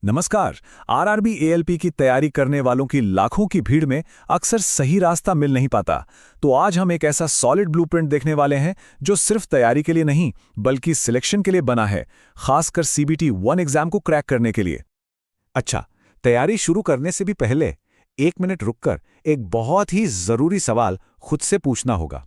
नमस्कार। RRB ALP की तैयारी करने वालों की लाखों की भीड़ में अक्सर सही रास्ता मिल नहीं पाता। तो आज हम एक ऐसा सॉलिड ब्लूप्रिंट देखने वाले हैं जो सिर्फ तैयारी के लिए नहीं बल्कि सिलेक्शन के लिए बना है, खासकर सीबीटी 1 एग्जाम को क्रैक करने के लिए। अच्छा, तैयारी शुरू करने से भी पहले 1 मिनट रुककर एक बहुत ही जरूरी सवाल खुद से पूछना होगा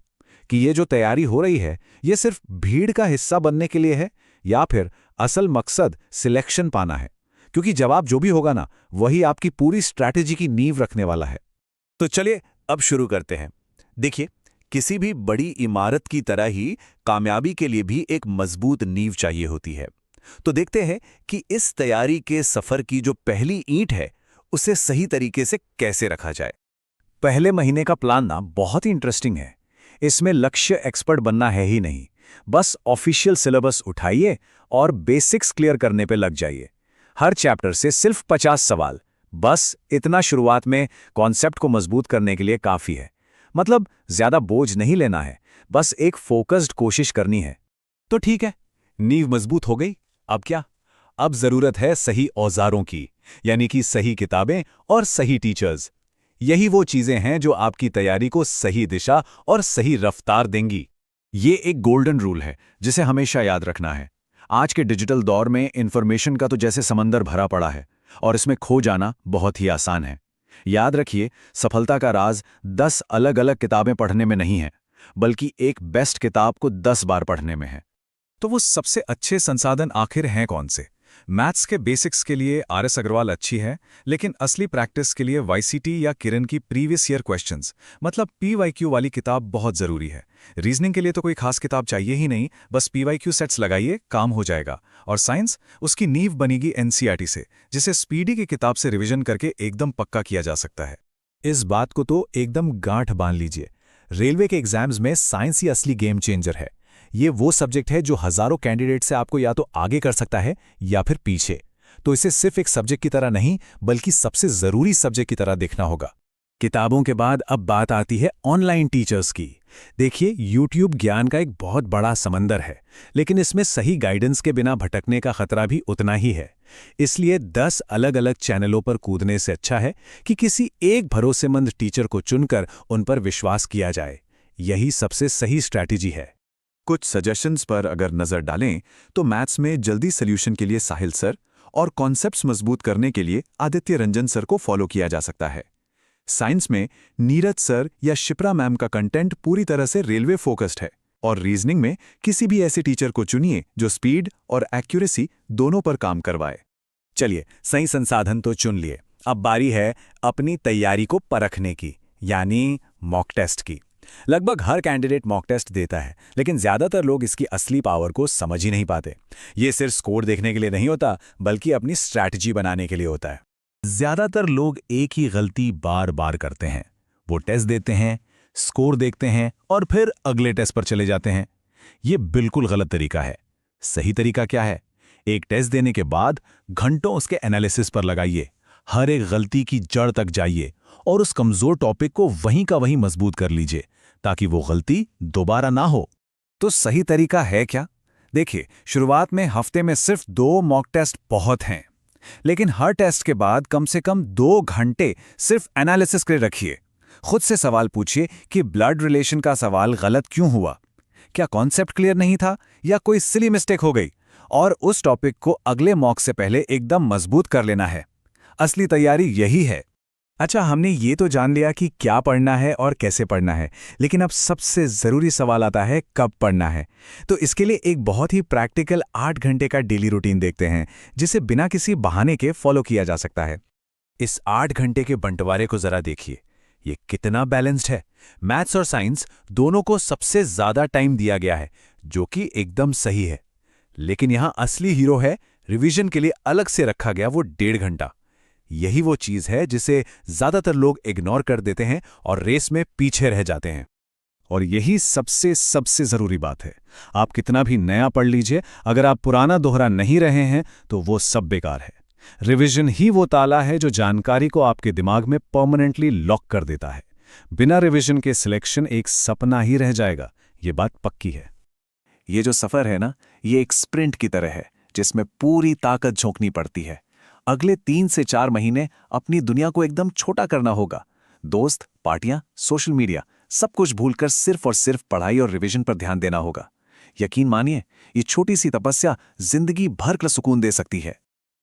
कि ये जो तैयारी हो रही है ये सिर्फ भीड़ का हिस्सा बनने के लिए है या फिर असल मकसद सिलेक्शन पाना है। क्योंकि जवाब जो भी होगा ना, वही आपकी पूरी स्ट्रैटेजी की नींव रखने वाला है। तो चलिए अब शुरू करते हैं। देखिए, किसी भी बड़ी इमारत की तरह ही कामयाबी के लिए भी एक मजबूत नींव चाहिए होती है। तो देखते हैं कि इस तैयारी के सफर की जो पहली ईंट है उसे सही तरीके से कैसे रखा जाए। पहले महीने का प्लान ना बहुत ही इंटरेस्टिंग है। इसमें लक्ष्य एक्सपर्ट बनना है ही नहीं, बस ऑफिशियल सिलेबस उठाइए और बेसिक्स क्लियर करने पे लग जाइए। हर चैप्टर से सिर्फ 50 सवाल, बस इतना शुरुआत में कॉन्सेप्ट को मजबूत करने के लिए काफी है। मतलब ज्यादा बोझ नहीं लेना है, बस एक फोकस्ड कोशिश करनी है। तो ठीक है, नींव मजबूत हो गई। अब क्या? अब जरूरत है सही औजारों की, यानी कि सही किताबें और सही टीचर्स। यही वो चीजें हैं जो आपकी तैयारी को सही दिशा और सही रफ्तार देंगी। ये एक गोल्डन रूल है जिसे हमेशा याद रखना है। आज के डिजिटल दौर में इंफॉर्मेशन का तो जैसे समंदर भरा पड़ा है और इसमें खो जाना बहुत ही आसान है। याद रखिए, सफलता का राज 10 अलग अलग किताबें पढ़ने में नहीं है, बल्कि एक बेस्ट किताब को 10 बार पढ़ने में है। तो वो सबसे अच्छे संसाधन आखिर हैं कौन से? मैथ्स के बेसिक्स के लिए आरएस अग्रवाल अच्छी है, लेकिन असली प्रैक्टिस के लिए वाईसीटी या किरण की प्रीवियस ईयर क्वेश्चंस मतलब पीवाईक्यू वाली किताब बहुत जरूरी है। रीजनिंग के लिए तो कोई खास किताब चाहिए ही नहीं, बस पीवाईक्यू सेट्स लगाइए, काम हो जाएगा। और साइंस, उसकी नींव बनेगी एनसीईआरटी से, जिसे स्पीडी की किताब से रिविजन करके एकदम पक्का किया जा सकता है। इस बात को तो एकदम गांठ बांध लीजिए, रेलवे के एग्जाम्स में साइंस ही असली गेम चेंजर है। ये वो सब्जेक्ट है जो हजारों कैंडिडेट से आपको या तो आगे कर सकता है या फिर पीछे। तो इसे सिर्फ एक सब्जेक्ट की तरह नहीं बल्कि सबसे जरूरी सब्जेक्ट की तरह देखना होगा। किताबों के बाद अब बात आती है ऑनलाइन टीचर्स की। देखिए, यूट्यूब ज्ञान का एक बहुत बड़ा समंदर है, लेकिन इसमें सही गाइडेंस के बिना भटकने का खतरा भी उतना ही है। इसलिए 10 अलग अलग चैनलों पर कूदने से अच्छा है कि किसी एक भरोसेमंद टीचर को चुनकर उन पर विश्वास किया जाए। यही सबसे सही स्ट्रैटेजी है। कुछ सजेशंस पर अगर नजर डालें तो मैथ्स में जल्दी सॉल्यूशन के लिए साहिल सर और कॉन्सेप्ट्स मजबूत करने के लिए आदित्य रंजन सर को फॉलो किया जा सकता है। साइंस में नीरज सर या शिप्रा मैम का कंटेंट पूरी तरह से रेलवे फोकस्ड है। और रीजनिंग में किसी भी ऐसे टीचर को चुनिए जो स्पीड और एक्यूरेसी दोनों पर काम करवाए। चलिए, सही संसाधन तो चुन लिए, अब बारी है अपनी तैयारी को परखने की, यानी मॉक टेस्ट की। लगभग हर कैंडिडेट मॉक टेस्ट देता है, लेकिन ज्यादातर लोग इसकी असली पावर को समझ ही नहीं पाते। ये सिर्फ स्कोर देखने के लिए नहीं होता, बल्कि अपनी स्ट्रैटेजी बनाने के लिए होता है। ज्यादातर लोग एक ही गलती बार बार करते हैं। वो टेस्ट देते हैं, स्कोर देखते हैं और फिर अगले टेस्ट पर चले जाते हैं। ये बिल्कुल गलत तरीका है। सही तरीका क्या है? एक टेस्ट देने के बाद घंटों उसके एनालिसिस पर लगाइए, हर एक गलती की जड़ तक जाइए और उस कमजोर टॉपिक को वहीं का वहीं मजबूत कर लीजिए, ताकि वो गलती दोबारा ना हो। तो सही तरीका है क्या? देखिए, शुरुआत में हफ्ते में सिर्फ 2 मॉक टेस्ट बहुत हैं, लेकिन हर टेस्ट के बाद कम से कम 2 घंटे सिर्फ एनालिसिस के लिए रखिए। खुद से सवाल पूछिए कि ब्लड रिलेशन का सवाल गलत क्यों हुआ, क्या कॉन्सेप्ट क्लियर नहीं था या कोई सिली मिस्टेक हो गई, और उस टॉपिक को अगले मॉक से पहले एकदम मजबूत कर लेना है। असली तैयारी यही है। अच्छा, हमने ये तो जान लिया कि क्या पढ़ना है और कैसे पढ़ना है, लेकिन अब सबसे ज़रूरी सवाल आता है कब पढ़ना है। तो इसके लिए एक बहुत ही प्रैक्टिकल 8 घंटे का डेली रूटीन देखते हैं, जिसे बिना किसी बहाने के फॉलो किया जा सकता है। इस 8 घंटे के बंटवारे को ज़रा देखिए, ये कितना बैलेंस्ड है। मैथ्स और साइंस दोनों को सबसे ज़्यादा टाइम दिया गया है, जो कि एकदम सही है। लेकिन यहाँ असली हीरो है, रिवीजन के लिए अलग से रखा गया वो 1.5 घंटा। यही वो चीज है जिसे ज्यादातर लोग इग्नोर कर देते हैं और रेस में पीछे रह जाते हैं। और यही सबसे सबसे जरूरी बात है। आप कितना भी नया पढ़ लीजिए, अगर आप पुराना दोहरा नहीं रहे हैं तो वो सब बेकार है। रिवीजन ही वो ताला है जो जानकारी को आपके दिमाग में परमानेंटली लॉक कर देता है। बिना रिवीजन के सिलेक्शन एक सपना ही रह जाएगा, ये बात पक्की है। ये जो सफर है ना, ये एक स्प्रिंट की तरह है जिसमें पूरी ताकत झोंकनी पड़ती है। अगले 3 से 4 महीने अपनी दुनिया को एकदम छोटा करना होगा। दोस्त, पार्टियां, सोशल मीडिया, सब कुछ भूलकर सिर्फ और सिर्फ पढ़ाई और रिवीजन पर ध्यान देना होगा। यकीन मानिए, ये छोटी सी तपस्या जिंदगी भर का सुकून दे सकती है।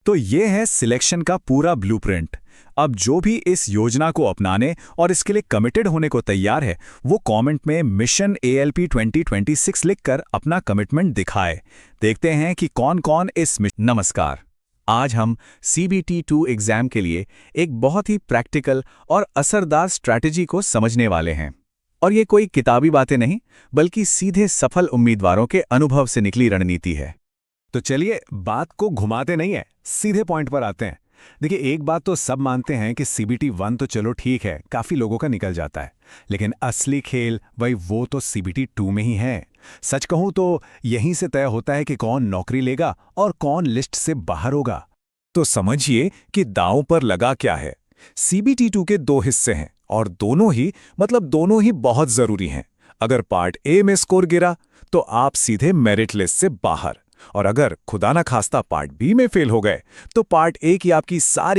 तो ये है सिलेक्शन का पूरा ब्लूप्रिंट। अब जो भी इस योजना को अपनाने और इसके लिए कमिटेड होने को तैयार है, वो कमेंट में मिशन ALP 2026 लिखकर अपना कमिटमेंट दिखाए। देखते हैं कि कौन-कौन इस नमस्कार। आज हम CBT 2 एग्जाम के लिए एक बहुत ही प्रैक्टिकल और असरदार स्ट्रैटेजी को समझने वाले हैं। और ये कोई किताबी बातें नहीं, बल्कि सीधे सफल उम्मीदवारों के अनुभव से निकली रणनीति है। तो चलिए बात को घुमाते नहीं है, सीधे पॉइंट पर आते हैं। देखिए, एक बात तो सब मानते हैं कि CBT 1 तो चलो ठीक है, काफी लोगों का निकल जाता है, लेकिन असली खेल भाई वो तो CBT 2 में ही है। सच कहूं तो यहीं से तय होता है कि कौन नौकरी लेगा और कौन लिस्ट से बाहर होगा। तो समझिए कि दांव पर लगा क्या है। CBT 2 के 2 हिस्से हैं और दोनों ही बहुत जरूरी हैं। अगर पार्ट A में स्कोर गिरा तो आप सीधे मेरिट लिस्ट से बाहर, और अगर खुदा ना खास्ता पार्ट B में फेल हो गए तो पार्ट A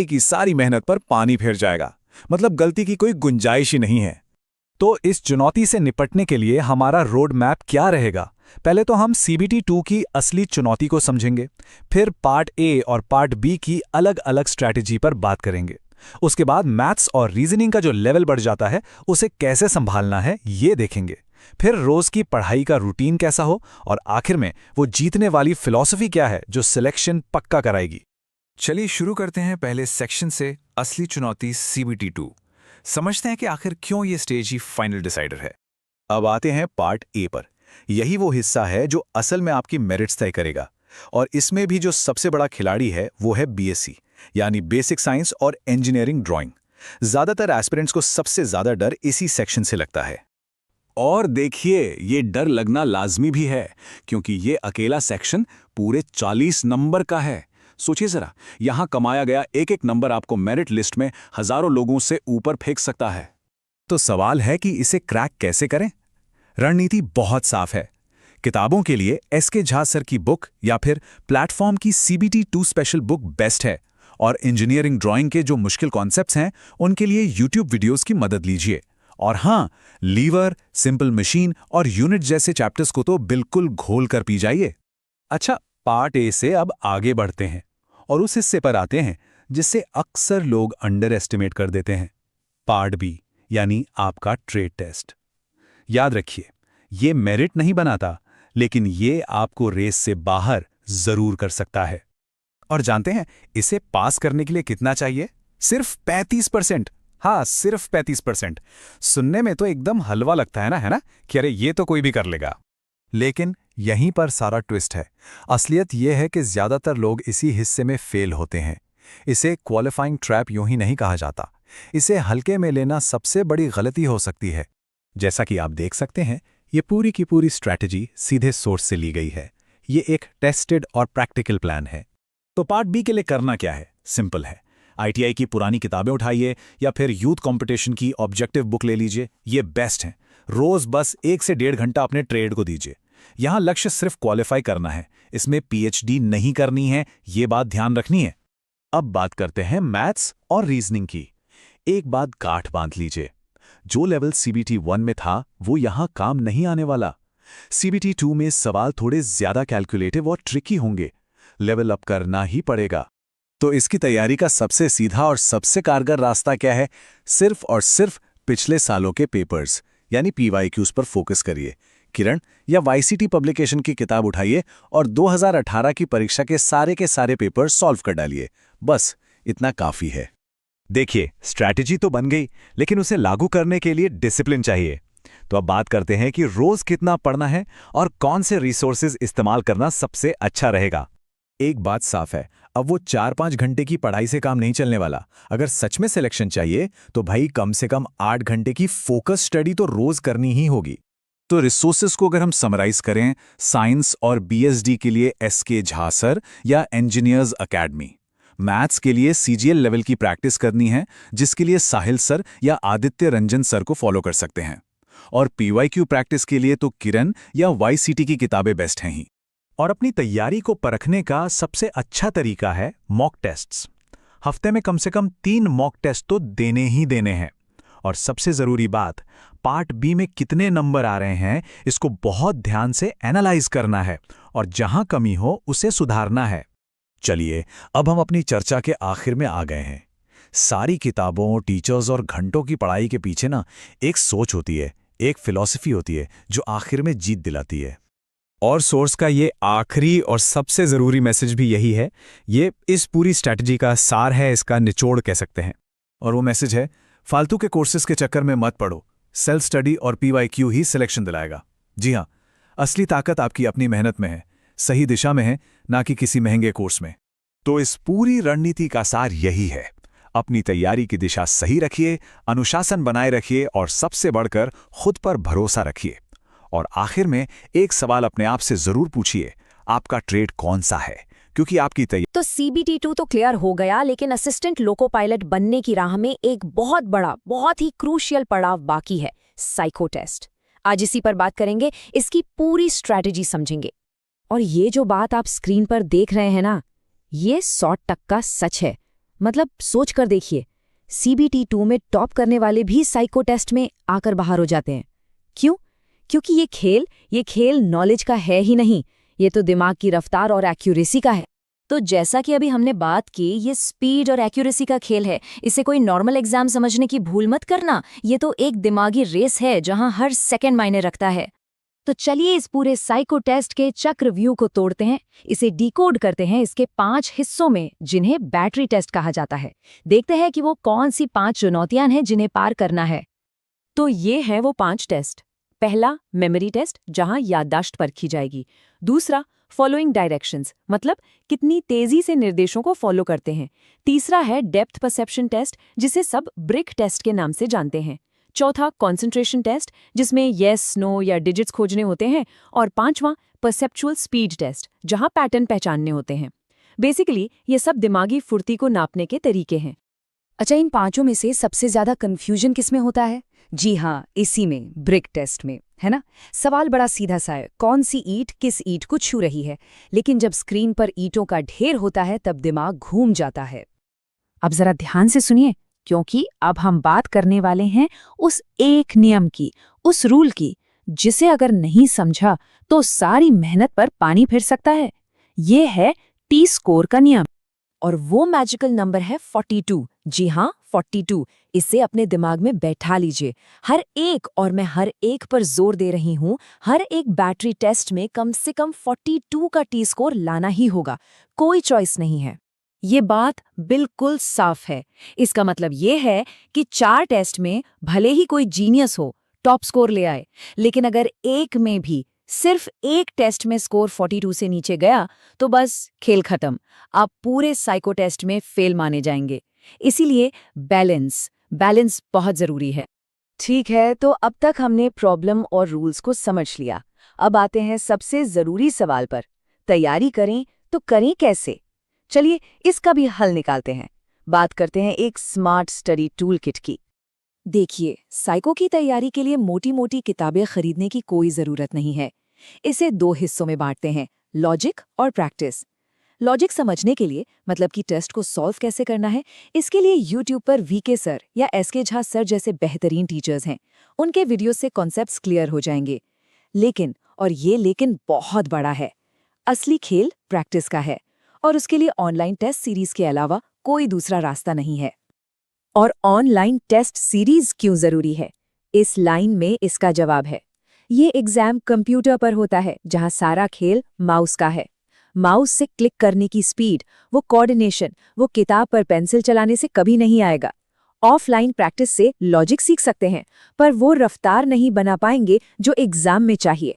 की सारी मेहनत पर पानी फिर जाएगा। मतलब गलती की कोई गुंजाइश ही नहीं है। तो इस चुनौती से निपटने के लिए हमारा रोड मैप क्या रहेगा? पहले तो हम CBT 2 की असली चुनौती को समझेंगे, फिर पार्ट A और पार्ट B की अलग अलग स्ट्रैटेजी पर बात करेंगे। उसके बाद मैथ्स और रीजनिंग का जो लेवल बढ़ जाता है उसे कैसे संभालना है ये देखेंगे। फिर रोज की पढ़ाई का रूटीन कैसा हो, और आखिर में वो जीतने वाली फिलॉसफी क्या है जो सिलेक्शन पक्का कराएगी। चलिए शुरू करते हैं पहले सेक्शन से, असली चुनौती CBT 2। समझते हैं कि आखिर क्यों ये स्टेज ही फाइनल डिसाइडर है। अब आते हैं पार्ट A पर। यही वो हिस्सा है जो असल में आपकी मेरिट्स तय करेगा, और इसमें भी जो सबसे बड़ा खिलाड़ी है वो है BSc, यानी बेसिक साइंस और इंजीनियरिंग ड्राइंग। ज्यादातर एस्पिरेंट्स को सबसे ज्यादा डर इसी सेक्शन से लगता है। और देखिए, ये डर लगना लाजमी भी है, क्योंकि ये अकेला सेक्शन पूरे 40 नंबर का है। सोचिए जरा, यहां कमाया गया एक एक नंबर आपको मेरिट लिस्ट में हजारों लोगों से ऊपर फेंक सकता है। तो सवाल है कि इसे क्रैक कैसे करें? रणनीति बहुत साफ है। किताबों के लिए SK झा सर की बुक या फिर प्लेटफॉर्म की CBT 2 स्पेशल बुक बेस्ट है, और इंजीनियरिंग ड्राइंग के जो मुश्किल कॉन्सेप्ट्स हैं उनके लिए YouTube वीडियोस की मदद लीजिए। और हाँ, लीवर, सिंपल मशीन और यूनिट जैसे चैप्टर्स को तो बिल्कुल घोल कर पी जाइए। अच्छा, पार्ट A से अब आगे बढ़ते हैं और उस हिस्से पर आते हैं जिससे अक्सर लोग अंडर एस्टिमेट कर देते हैं। पार्ट B, यानी आपका ट्रेड टेस्ट। याद रखिए, ये मेरिट नहीं बनाता, लेकिन ये आपको रेस से बाहर जरूर कर सकता है। और जानते हैं इसे पास करने के लिए कितना चाहिए? सिर्फ 35%। हाँ, सिर्फ 35%। सुनने में तो एकदम हलवा लगता है ना, कि अरे ये तो कोई भी कर लेगा। लेकिन यहीं पर सारा ट्विस्ट है। असलियत यह है कि ज्यादातर लोग इसी हिस्से में फेल होते हैं। इसे क्वालिफाइंग ट्रैप यूं ही नहीं कहा जाता। इसे हल्के में लेना सबसे बड़ी गलती हो सकती है। जैसा कि आप देख सकते हैं, ये पूरी की पूरी स्ट्रैटेजी सीधे सोर्स से ली गई है। ये एक टेस्टेड और प्रैक्टिकल प्लान है। तो पार्ट B के लिए करना क्या है? सिंपल है। ITI की पुरानी किताबें उठाइए या फिर यूथ कंपटीशन की ऑब्जेक्टिव बुक ले लीजिए। ये बेस्ट हैं। रोज बस 1 से 1.5 घंटा अपने ट्रेड को दीजिए। यहां लक्ष्य सिर्फ क्वालिफाई करना है, इसमें PhD नहीं करनी है, ये बात ध्यान रखनी है। अब बात करते हैं मैथ्स और रीजनिंग की। एक बात गांठ बांध लीजिए, जो लेवल CBT 1 में था वो यहां काम नहीं आने वाला। CBT 2 में सवाल थोड़े ज्यादा कैलकुलेटिव और ट्रिकी होंगे। लेवल अप करना ही पड़ेगा। तो इसकी तैयारी का सबसे सीधा और सबसे कारगर रास्ता क्या है? सिर्फ और सिर्फ पिछले सालों के पेपर्स यानी PYQs पर फोकस करिए। किरण या YCT पब्लिकेशन की किताब उठाइए और 2018 की परीक्षा के सारे पेपर सॉल्व कर डालिए। बस इतना काफी है। देखिए, स्ट्रैटेजी तो बन गई, लेकिन उसे लागू करने के लिए डिसिप्लिन चाहिए। तो अब बात करते हैं कि रोज कितना पढ़ना है और कौन से रिसोर्सेज इस्तेमाल करना सबसे अच्छा रहेगा। एक बात साफ है, अब वो 4-5 घंटे की पढ़ाई से काम नहीं चलने वाला। अगर सच में सिलेक्शन चाहिए तो भाई कम से कम 8 घंटे की फोकस स्टडी तो रोज करनी ही होगी। तो रिसोर्सेज को अगर हम समराइज करें, साइंस और BSD के लिए SK झा सर या इंजीनियर्स अकेडमी। मैथ्स के लिए CGL लेवल की प्रैक्टिस करनी है, जिसके लिए साहिल सर या आदित्य रंजन सर को फॉलो कर सकते हैं। और PYQ प्रैक्टिस के लिए तो किरण या YCT की किताबें बेस्ट हैं ही। और अपनी तैयारी को परखने का सबसे अच्छा तरीका है मॉक टेस्ट्स। हफ्ते में कम से कम 3 मॉक टेस्ट तो देने ही देने हैं। और सबसे ज़रूरी बात, पार्ट बी में कितने नंबर आ रहे हैं इसको बहुत ध्यान से एनालाइज करना है और जहां कमी हो उसे सुधारना है। चलिए, अब हम अपनी चर्चा के आखिर में आ गए हैं। सारी किताबों, टीचर्स और घंटों की पढ़ाई के पीछे ना एक सोच होती है, एक फिलॉसफी होती है जो आखिर में जीत दिलाती है। और सोर्स का ये आखिरी और सबसे ज़रूरी मैसेज भी यही है। ये इस पूरी स्ट्रैटेजी का सार है, इसका निचोड़ कह सकते हैं। और वो मैसेज है, फालतू के कोर्सेज के चक्कर में मत पड़ो, सेल्फ स्टडी और PYQ ही सिलेक्शन दिलाएगा। जी हाँ, असली ताकत आपकी अपनी मेहनत में है, सही दिशा में है, ना कि किसी महंगे कोर्स में। तो इस पूरी रणनीति का सार यही है, अपनी तैयारी की दिशा सही रखिए, अनुशासन बनाए रखिए और सबसे बढ़कर खुद पर भरोसा रखिए। और आखिर में एक सवाल अपने आप से जरूर पूछिए, आपका ट्रेड कौन सा है? क्योंकि आपकी तैयारी तो CBT2 तो क्लियर हो गया, लेकिन असिस्टेंट लोको पायलट बनने की राह में एक बहुत बड़ा, बहुत ही क्रूशियल पड़ाव बाकी है, साइको टेस्ट। आज इसी पर बात करेंगे, इसकी पूरी स्ट्रैटेजी समझेंगे। और ये जो बात आप स्क्रीन पर देख रहे हैं ना, ये 100% सच है। मतलब सोच कर देखिए, CBT2 में टॉप करने वाले भी साइको टेस्ट में आकर बाहर हो जाते हैं। क्यों? क्योंकि ये खेल नॉलेज का है ही नहीं, ये तो दिमाग की रफ्तार और एक्यूरेसी का है। तो जैसा कि अभी हमने बात की, ये स्पीड और एक्यूरेसी का खेल है। इसे कोई नॉर्मल एग्जाम समझने की भूल मत करना। ये तो एक दिमागी रेस है जहां हर सेकंड मायने रखता है। तो चलिए इस पूरे साइको टेस्ट के चक्रव्यूह को तोड़ते हैं, इसे डिकोड करते हैं इसके 5 हिस्सों में, जिन्हें बैटरी टेस्ट कहा जाता है। देखते हैं कि वो कौन सी 5 चुनौतियां हैं जिन्हें पार करना है। तो ये हैं वो 5 टेस्ट। पहला, मेमोरी टेस्ट, जहां याददाश्त परखी जाएगी। दूसरा, फॉलोइंग डायरेक्शंस, मतलब कितनी तेजी से निर्देशों को फॉलो करते हैं। तीसरा है डेप्थ परसेप्शन टेस्ट, जिसे सब ब्रिक टेस्ट के नाम से जानते हैं। चौथा, कंसंट्रेशन टेस्ट, जिसमें येस, नो या डिजिट्स खोजने होते हैं। और पांचवां, परसेप्चुअल स्पीड टेस्ट, जहां पैटर्न पहचानने होते हैं। बेसिकली ये सब दिमागी फुर्ती को नापने के तरीके हैं। अच्छा, इन 5 में से सबसे ज्यादा कंफ्यूजन किसमें होता है? जी हाँ, इसी में, ब्रिक टेस्ट में, है ना। सवाल बड़ा सीधा सा है, कौन सी ईंट किस ईंट को छू रही है। लेकिन जब स्क्रीन पर ईंटों का ढेर होता है तब दिमाग घूम जाता है। अब जरा ध्यान से सुनिए, क्योंकि अब हम बात करने वाले हैं उस एक नियम की, उस रूल की, जिसे अगर नहीं समझा तो सारी मेहनत पर पानी फिर सकता है। ये है T-स्कोर का नियम। और वो मैजिकल नंबर है 42। जी हाँ, 42। इसे अपने दिमाग में बैठा लीजिए। हर एक, और मैं हर एक पर जोर दे रही हूं, हर एक बैटरी टेस्ट में कम से कम 42 का T-स्कोर लाना ही होगा, कोई चॉइस नहीं है। ये बात बिल्कुल साफ है। इसका मतलब ये है कि 4 टेस्ट में भले ही कोई जीनियस हो, टॉप स्कोर ले आए, लेकिन अगर एक में भी, सिर्फ एक टेस्ट में स्कोर 42 से नीचे गया तो बस खेल खत्म, आप पूरे साइको टेस्ट में फेल माने जाएंगे। इसीलिए बैलेंस बहुत जरूरी है। ठीक है, तो अब तक हमने प्रॉब्लम और रूल्स को समझ लिया। अब आते हैं सबसे जरूरी सवाल पर, तैयारी करें तो करें कैसे? चलिए इसका भी हल निकालते हैं। बात करते हैं एक स्मार्ट स्टडी टूल किट की। देखिए, साइको की तैयारी के लिए मोटी मोटी किताबें खरीदने की कोई जरूरत नहीं है। इसे 2 हिस्सों में बांटते हैं, लॉजिक और प्रैक्टिस। लॉजिक समझने के लिए, मतलब कि टेस्ट को सॉल्व कैसे करना है, इसके लिए यूट्यूब पर VK सर या SK झा सर जैसे बेहतरीन टीचर्स हैं। उनके वीडियो से कॉन्सेप्ट्स क्लियर हो जाएंगे। लेकिन, और ये लेकिन बहुत बड़ा है, असली खेल प्रैक्टिस का है, और उसके लिए ऑनलाइन टेस्ट सीरीज के अलावा कोई दूसरा रास्ता नहीं है। और ऑनलाइन टेस्ट सीरीज क्यों जरूरी है? इस लाइन में इसका जवाब है। ये एग्जाम कंप्यूटर पर होता है, जहां सारा खेल माउस का है। माउस से क्लिक करने की स्पीड, वो कोऑर्डिनेशन, वो किताब पर पेंसिल चलाने से कभी नहीं आएगा। ऑफलाइन प्रैक्टिस से लॉजिक सीख सकते हैं, पर वो रफ्तार नहीं बना पाएंगे जो एग्जाम में चाहिए।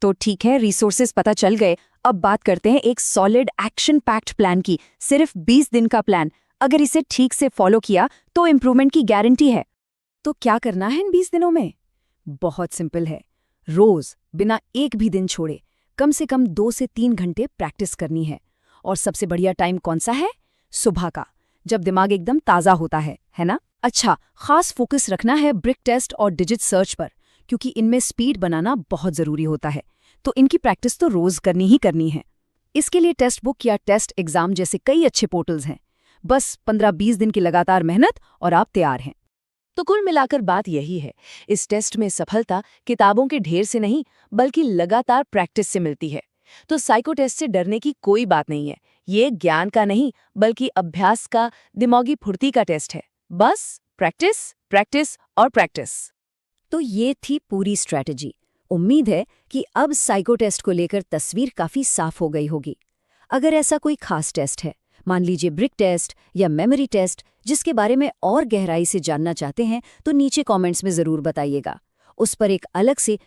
तो ठीक है, रिसोर्सेज पता चल गए। अब बात करते हैं एक सॉलिड एक्शन पैक्ड प्लान की। सिर्फ 20 दिन का प्लान, अगर इसे ठीक से फॉलो किया तो इम्प्रूवमेंट की गारंटी है। तो क्या करना है इन 20 दिनों में? बहुत सिंपल है। रोज बिना एक भी दिन छोड़े कम से कम 2 से 3 घंटे प्रैक्टिस करनी है। और सबसे बढ़िया टाइम कौन सा है? सुबह का, जब दिमाग एकदम ताज़ा होता है ना? अच्छा, खास फोकस रखना है ब्रिक टेस्ट और डिजिट सर्च पर, क्योंकि इनमें स्पीड बनाना बहुत ज़रूरी होता है। तो इनकी प्रैक्टिस तो रोज़ करनी ही करनी है। इसके लिए टेक्स्ट बुक या टेस्ट एग्जाम जैसे कई अच्छे पोर्टल्स हैं। बस 15-20 दिन की लगातार मेहनत और आप तैयार हैं। तो कुल मिलाकर बात यही है, इस टेस्ट में सफलता किताबों के ढेर से नहीं बल्कि लगातार प्रैक्टिस से मिलती है। तो साइको टेस्ट से डरने की कोई बात नहीं है। ये ज्ञान का नहीं बल्कि अभ्यास का, दिमागी फुर्ती का टेस्ट है। बस प्रैक्टिस, प्रैक्टिस और प्रैक्टिस। तो ये थी पूरी स्ट्रैटेजी। उम्मीद है कि अब साइको टेस्ट को लेकर तस्वीर काफी साफ हो गई होगी। अगर ऐसा कोई खास टेस्ट है, मान लीजिए ब्रिक टेस्ट या मेमोरी टेस्ट, जिसके बारे में और गहराई से जानना चाहते हैं तो नीचे कमेंट्स में ज़रूर बताइएगा। उस पर एक अलग से